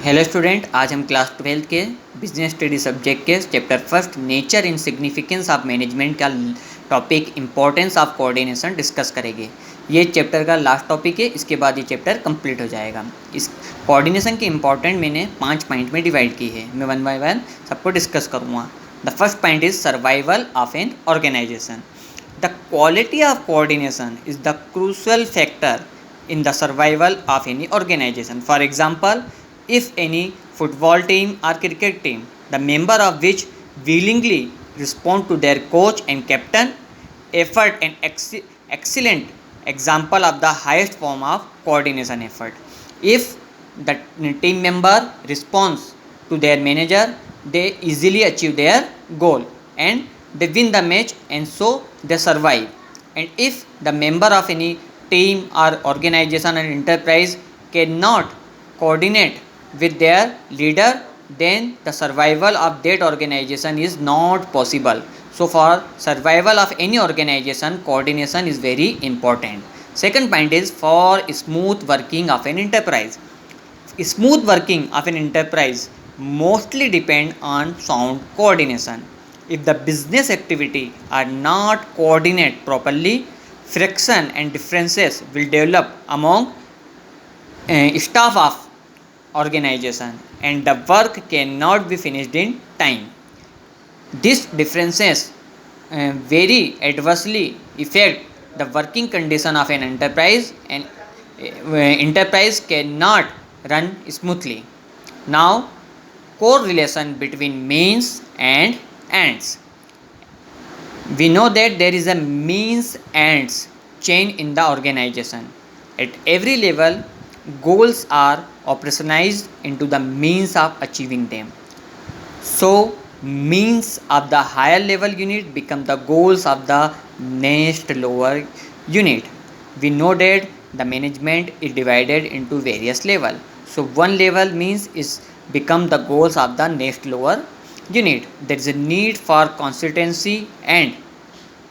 Hello student, आज हम class 12 के बिजनेस स्टडी सब्जेक्ट के chapter first nature in significance of management का topic importance of coordination discuss करेंगे। ये चैप्टर का लास्ट टॉपिक है, इसके बाद ये चैप्टर कंप्लीट हो जाएगा। इस कोऑर्डिनेशन के इंपॉर्टेंट मैंने 5 पॉइंट में डिवाइड की है। मैं वन बाय वन सबको डिस्कस करूँगा। The first point is survival of an organisation. The quality of coordination is the crucial factor in the survival of any organization. For example, if any football team or cricket team, the member of which willingly respond to their coach and captain effort, an excellent example of the highest form of coordination effort. If the team member responds to their manager, they easily achieve their goal and they win the match, and so they survive. And if the member of any team or organization and enterprise cannot coordinate with their leader, then the survival of that organization is not possible. So for survival of any organization, coordination is very important. Second point is for smooth working of an enterprise. Smooth working of an enterprise mostly depend on sound coordination. If the business activity are not coordinated properly, friction and differences will develop among staff of organization and the work cannot be finished in time. These differences very adversely affect the working condition of an enterprise, and enterprise cannot run smoothly. Now, correlation between means and ends. We know that there is a means ends chain in the organization. At every level, goals are operationalized into the means of achieving them. So, means of the higher level unit become the goals of the next lower unit. We know that the management is divided into various level. So, one level means is become the goals of the next lower unit. There is a need for consistency and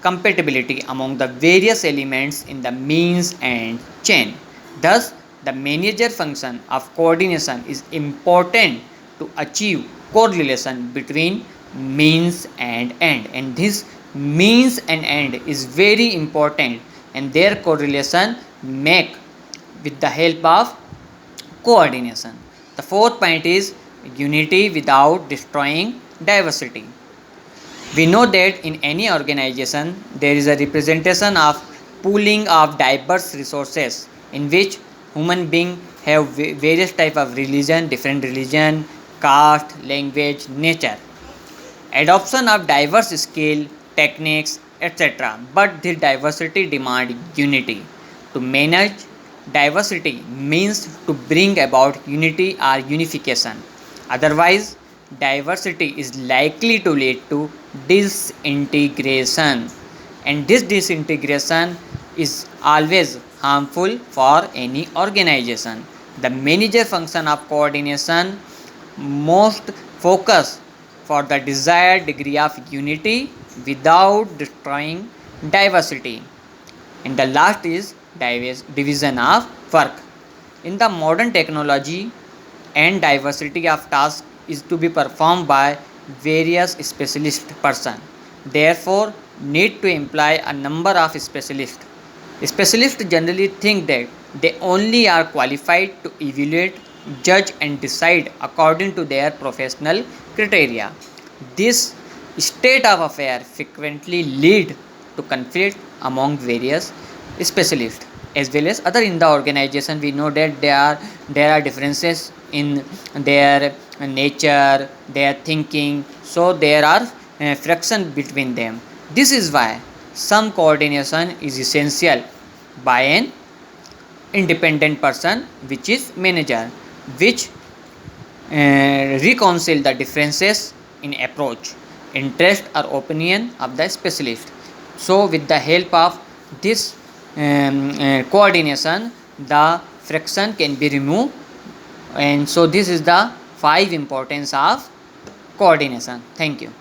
compatibility among the various elements in the means and chain. Thus, the manager function of coordination is important to achieve correlation between means and end, and this means and end is very important, and their correlation make with the help of coordination. The fourth point is unity without destroying diversity. We know that in any organization there is a representation of pooling of diverse resources in which human beings have various type of religion, different religion, caste, language, nature, adoption of diverse skill, techniques, etc. But this diversity demand unity. To manage diversity means to bring about unity or unification. Otherwise, diversity is likely to lead to disintegration, and this disintegration is always harmful for any organization. The manager function of coordination most focus for the desired degree of unity without destroying diversity. And the last is division of work. In the modern technology, and diversity of tasks is to be performed by various specialist person. Therefore, need to employ a number of specialists. Specialists generally think that they only are qualified to evaluate, judge and decide according to their professional criteria. This state of affair frequently lead to conflict among various specialists. As well as other in the organization, we know that there are differences in their nature, their thinking, so there are friction between them. This is why some coordination is essential by an independent person, which is manager, which reconcile the differences in approach, interest or opinion of the specialist. So with the help of this coordination, the friction can be removed, and so this is the 5 importance of coordination. Thank you.